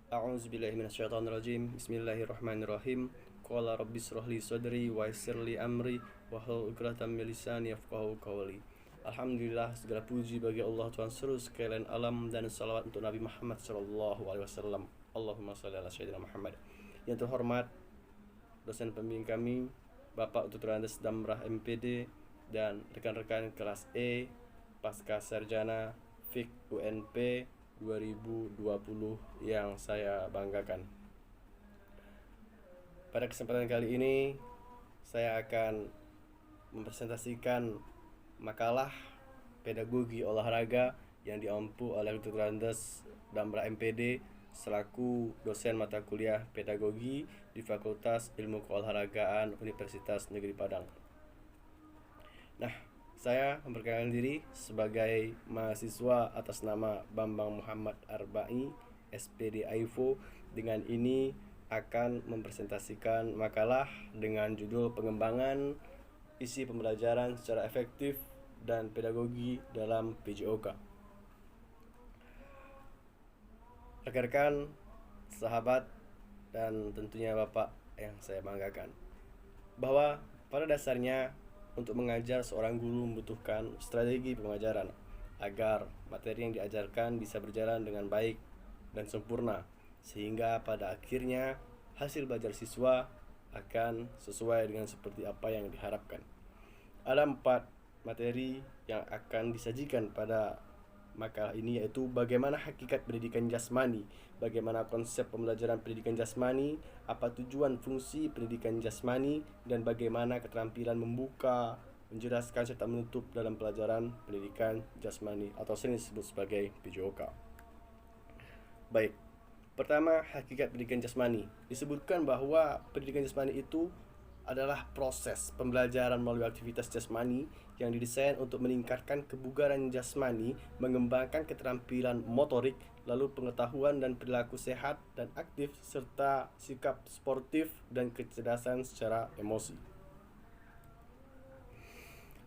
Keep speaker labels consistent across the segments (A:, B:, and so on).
A: A'udzubillahi minasyaitonirrajim. Bismillahirrahmanirrahim. Qala rabbi shrah li sadri wa yassir li amri wahlul 'uqdatam min lisani yafqahu qawli. Alhamdulillah, segala puji bagi Allah Tuhan seluruh sekalian alam, dan salawat untuk Nabi Muhammad sallallahu alaihi wasallam. Allahumma shalli ala sayyidina Muhammad. Yang terhormat dosen pembimbing kami, Bapak Tuturandes Damrah MPD, dan rekan-rekan kelas E pasca sarjana FIK UNP 2020 yang saya banggakan. Pada kesempatan kali ini saya akan mempresentasikan makalah pedagogi olahraga yang diampu oleh Dr. Randes Damrah MPD selaku dosen mata kuliah pedagogi di Fakultas Ilmu Keolahragaan Universitas Negeri Padang. Nah, saya memperkenalkan diri sebagai mahasiswa atas nama Bambang Muhammad Arba'i, SPD AIFO. Dengan ini akan mempresentasikan makalah dengan judul pengembangan isi pembelajaran secara efektif dan pedagogi dalam PJOK. Rekan-rekan, sahabat, dan tentunya Bapak yang saya banggakan, bahwa pada dasarnya untuk mengajar seorang guru membutuhkan strategi pengajaran agar materi yang diajarkan bisa berjalan dengan baik dan sempurna, sehingga pada akhirnya hasil belajar siswa akan sesuai dengan seperti apa yang diharapkan. Ada 4 materi yang akan disajikan pada makalah ini, yaitu bagaimana hakikat pendidikan jasmani, bagaimana konsep pembelajaran pendidikan jasmani, apa tujuan fungsi pendidikan jasmani, dan bagaimana keterampilan membuka, menjelaskan, serta menutup dalam pelajaran pendidikan jasmani atau sering disebut sebagai PJOK. Baik, pertama, hakikat pendidikan jasmani. Disebutkan bahwa pendidikan jasmani itu adalah proses pembelajaran melalui aktivitas jasmani yang didesain untuk meningkatkan kebugaran jasmani, mengembangkan keterampilan motorik, lalu pengetahuan dan perilaku sehat dan aktif, serta sikap sportif dan kecerdasan secara emosi.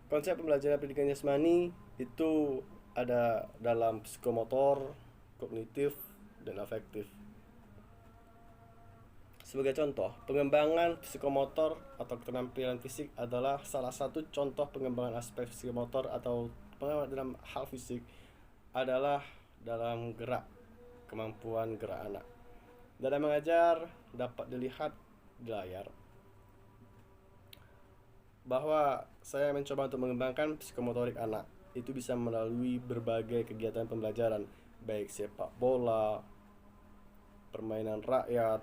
A: Konsep pembelajaran pendidikan jasmani itu ada dalam psikomotor, kognitif, dan afektif. Sebagai contoh, pengembangan psikomotor atau keterampilan fisik adalah salah satu contoh pengembangan aspek psikomotor atau pengembangan dalam hal fisik adalah dalam gerak, kemampuan gerak anak. Dalam mengajar dapat dilihat di layar bahwa saya mencoba untuk mengembangkan psikomotorik anak. Itu bisa melalui berbagai kegiatan pembelajaran, baik sepak bola, permainan rakyat,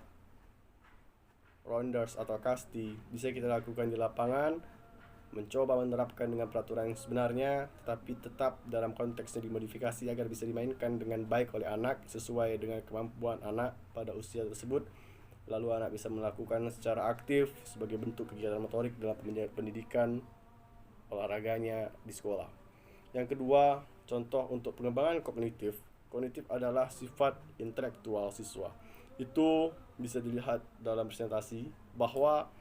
A: rounders atau kasti. Bisa kita lakukan di lapangan, mencoba menerapkan dengan peraturan yang sebenarnya, tetapi tetap dalam konteks yang dimodifikasi agar bisa dimainkan dengan baik oleh anak sesuai dengan kemampuan anak pada usia tersebut. Lalu anak bisa melakukan secara aktif sebagai bentuk kegiatan motorik dalam pendidikan olahraganya di sekolah. Yang kedua, contoh untuk pengembangan kognitif. Kognitif adalah sifat intelektual siswa. Itu bisa dilihat dalam presentasi bahwa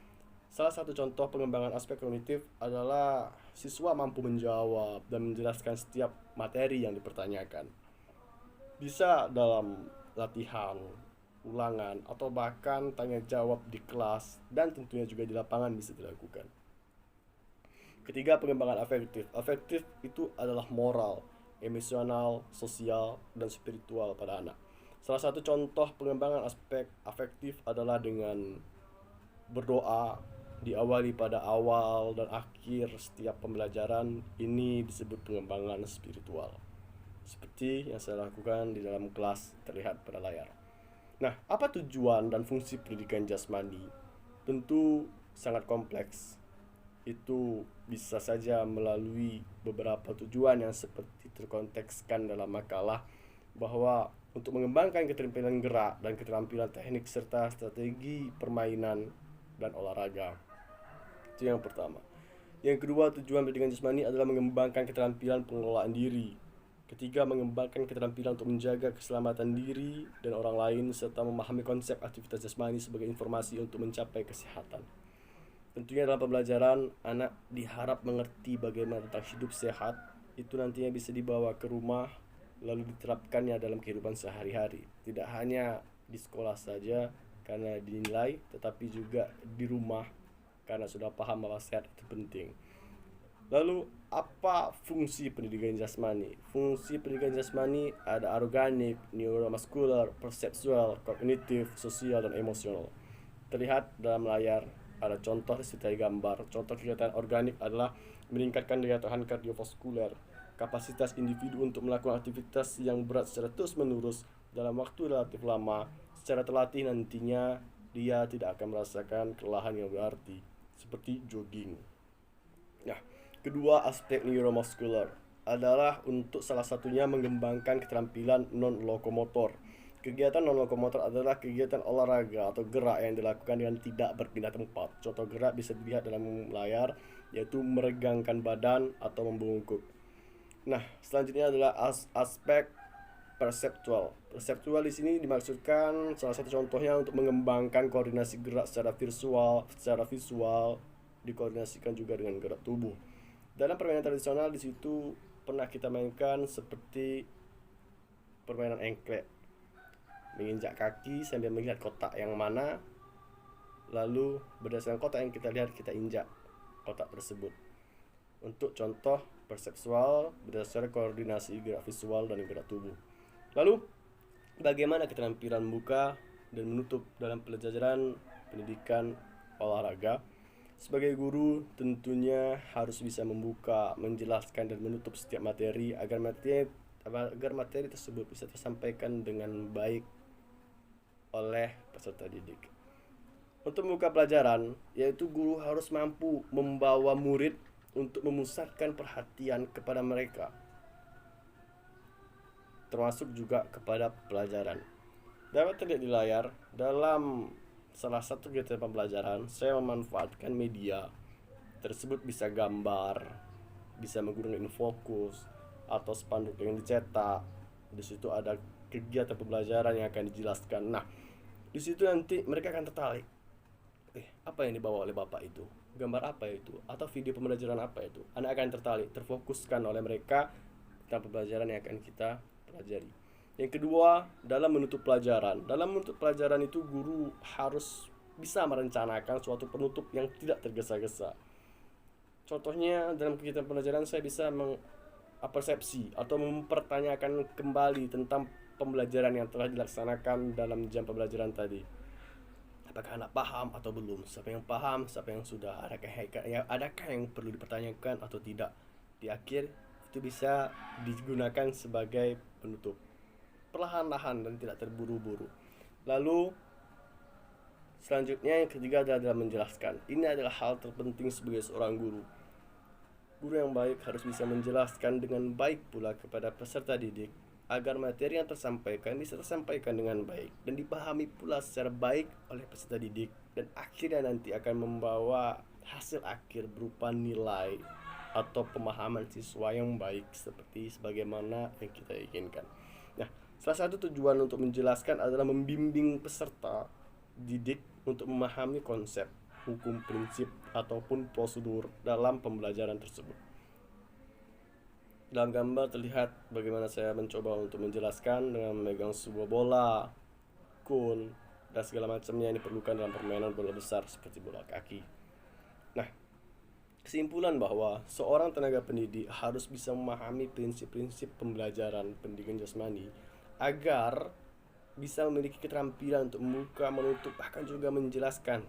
A: salah satu contoh pengembangan aspek kognitif adalah siswa mampu menjawab dan menjelaskan setiap materi yang dipertanyakan. Bisa dalam latihan, ulangan, atau bahkan tanya jawab di kelas, dan tentunya juga di lapangan bisa dilakukan. Ketiga, pengembangan afektif. Afektif itu adalah moral, emosional, sosial, dan spiritual pada anak. Salah satu contoh pengembangan aspek afektif adalah dengan berdoa, diawali pada awal dan akhir setiap pembelajaran. Ini disebut pengembangan spiritual, seperti yang saya lakukan di dalam kelas terlihat pada layar. Nah, apa tujuan dan fungsi pendidikan jasmani? Tentu sangat kompleks. Itu bisa saja melalui beberapa tujuan yang seperti terkontekskan dalam makalah, bahwa untuk mengembangkan keterampilan gerak dan keterampilan teknik serta strategi permainan dan olahraga. Itu yang pertama. Yang kedua, tujuan pendidikan jasmani adalah mengembangkan keterampilan pengelolaan diri. Ketiga, mengembangkan keterampilan untuk menjaga keselamatan diri dan orang lain, serta memahami konsep aktivitas jasmani sebagai informasi untuk mencapai kesehatan. Tentunya dalam pembelajaran, anak diharap mengerti bagaimana tentang hidup sehat. Itu nantinya bisa dibawa ke rumah, lalu diterapkannya dalam kehidupan sehari-hari. Tidak hanya di sekolah saja karena dinilai, tetapi juga di rumah karena sudah paham bahwa sehat itu penting. Lalu apa fungsi pendidikan jasmani? Fungsi pendidikan jasmani ada organik, neuromuskular, perseptual, kognitif, sosial, dan emosional. Terlihat dalam layar ada contoh disertai gambar. Contoh kegiatan organik adalah meningkatkan daya tahan kardiovaskuler, kapasitas individu untuk melakukan aktivitas yang berat secara terus-menerus dalam waktu relatif lama. Secara terlatih nantinya dia tidak akan merasakan kelelahan yang berarti, seperti jogging. Nah, kedua aspek neuromuscular adalah untuk salah satunya mengembangkan keterampilan non-lokomotor. Kegiatan non-lokomotor adalah kegiatan olahraga atau gerak yang dilakukan dengan tidak berpindah tempat. Contoh gerak bisa dilihat dalam layar, yaitu meregangkan badan atau membungkuk. Nah, selanjutnya adalah aspek perseptual. Perseptual di sini dimaksudkan salah satu contohnya untuk mengembangkan koordinasi gerak secara visual dikoordinasikan juga dengan gerak tubuh. Dalam permainan tradisional di situ pernah kita mainkan seperti permainan engklek, menginjak kaki sambil melihat kotak yang mana, lalu berdasarkan kotak yang kita lihat kita injak kotak tersebut. Untuk contoh perseptual berdasarkan koordinasi gerak visual dan gerak tubuh. Lalu bagaimana keterampilan membuka dan menutup dalam pelajaran pendidikan olahraga? Sebagai guru tentunya harus bisa membuka, menjelaskan, dan menutup setiap materi agar materi tersebut bisa tersampaikan dengan baik oleh peserta didik. Untuk membuka pelajaran, yaitu guru harus mampu membawa murid untuk memusatkan perhatian kepada mereka, termasuk juga kepada pelajaran. Dapat terlihat di layar, dalam salah satu kegiatan pembelajaran saya memanfaatkan media tersebut, bisa gambar, bisa menggunakan infokus atau spanduk yang dicetak. Di situ ada kegiatan pembelajaran yang akan dijelaskan. Nah, di situ nanti mereka akan tertarik. Apa yang dibawa oleh bapak itu? Gambar apa itu? Atau video pembelajaran apa itu? Anak akan tertarik, terfokuskan oleh mereka tentang pembelajaran yang akan kita pelajari. Yang kedua, dalam menutup pelajaran. Dalam menutup pelajaran itu guru harus bisa merencanakan suatu penutup yang tidak tergesa-gesa. Contohnya dalam kegiatan pelajaran saya bisa mengapersepsi atau mempertanyakan kembali tentang pembelajaran yang telah dilaksanakan dalam jam pembelajaran tadi. Apakah anak paham atau belum? Siapa yang paham, siapa yang sudah? Adakah yang perlu dipertanyakan atau tidak? Di akhir itu bisa digunakan sebagai penutup, perlahan-lahan dan tidak terburu-buru. Lalu selanjutnya yang ketiga adalah dalam menjelaskan. Ini adalah hal terpenting sebagai seorang guru. Guru yang baik harus bisa menjelaskan dengan baik pula kepada peserta didik agar materi yang tersampaikan bisa tersampaikan dengan baik dan dipahami pula secara baik oleh peserta didik, dan akhirnya nanti akan membawa hasil akhir berupa nilai atau pemahaman siswa yang baik seperti sebagaimana yang kita inginkan. Nah, salah satu tujuan untuk menjelaskan adalah membimbing peserta didik untuk memahami konsep, hukum, prinsip, ataupun prosedur dalam pembelajaran tersebut. Dalam gambar terlihat bagaimana saya mencoba untuk menjelaskan dengan memegang sebuah bola, kun, dan segala macamnya yang diperlukan dalam permainan bola besar seperti bola kaki. Nah, kesimpulan bahwa seorang tenaga pendidik harus bisa memahami prinsip-prinsip pembelajaran pendidikan jasmani agar bisa memiliki keterampilan untuk membuka, menutup, bahkan juga menjelaskan.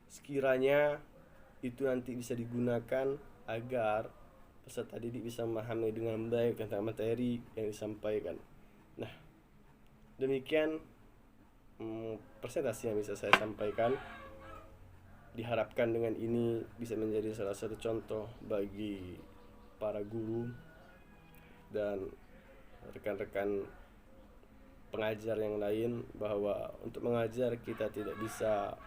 A: Sekiranya itu nanti bisa digunakan agar peserta didik bisa memahami dengan baik tentang materi yang disampaikan. Nah, demikian presentasi yang bisa saya sampaikan. Diharapkan dengan ini bisa menjadi salah satu contoh bagi para guru dan rekan-rekan pengajar yang lain bahwa untuk mengajar kita tidak bisa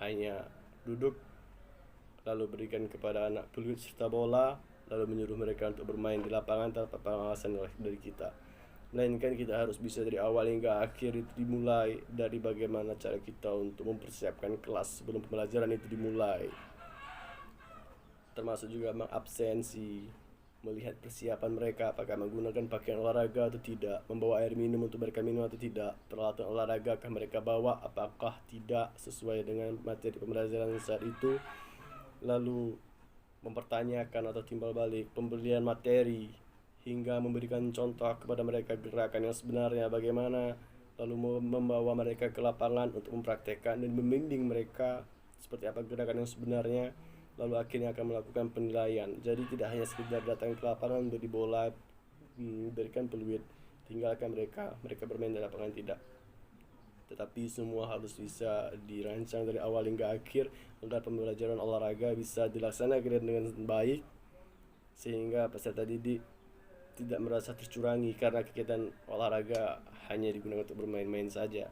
A: hanya duduk lalu berikan kepada anak peluit serta bola lalu menyuruh mereka untuk bermain di lapangan tanpa pengawasan dari kita. Melainkan kita harus bisa dari awal hingga akhir itu dimulai dari bagaimana cara kita untuk mempersiapkan kelas sebelum pembelajaran itu dimulai, termasuk juga mengabsensi melihat persiapan mereka, apakah menggunakan pakaian olahraga atau tidak, membawa air minum untuk mereka minum atau tidak, peralatan olahraga akan mereka bawa apakah tidak sesuai dengan materi pembelajaran saat itu, lalu mempertanyakan atau timbal balik pembelian materi hingga memberikan contoh kepada mereka gerakan yang sebenarnya bagaimana, lalu membawa mereka ke lapangan untuk mempraktekkan dan membimbing mereka seperti apa gerakan yang sebenarnya, lalu akhirnya akan melakukan penilaian. Jadi tidak hanya sekedar datang ke lapangan beri bola, berikan peluit, tinggalkan mereka bermain di lapangan, tidak, tetapi semua harus bisa dirancang dari awal hingga akhir agar pembelajaran olahraga bisa dilaksanakan dengan baik sehingga peserta didik tidak merasa tercurangi karena kegiatan olahraga hanya digunakan untuk bermain-main saja,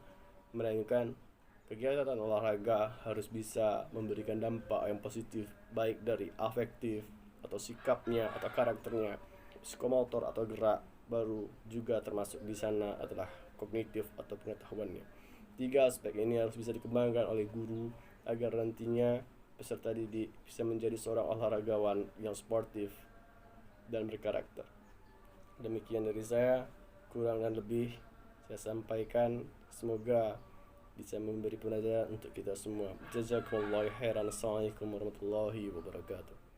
A: melainkan kegiatan olahraga harus bisa memberikan dampak yang positif baik dari afektif atau sikapnya atau karakternya, psikomotor atau gerak, baru juga termasuk di sana adalah kognitif atau pengetahuannya. Tiga aspek ini harus bisa dikembangkan oleh guru agar nantinya peserta didik bisa menjadi seorang olahragawan yang sportif dan berkarakter. Demikian dari saya, kurang dan lebih saya sampaikan, semoga bisa memberi pelajaran untuk kita semua. Jazakumullahu khairan. Assalamualaikum warahmatullahi wabarakatuh.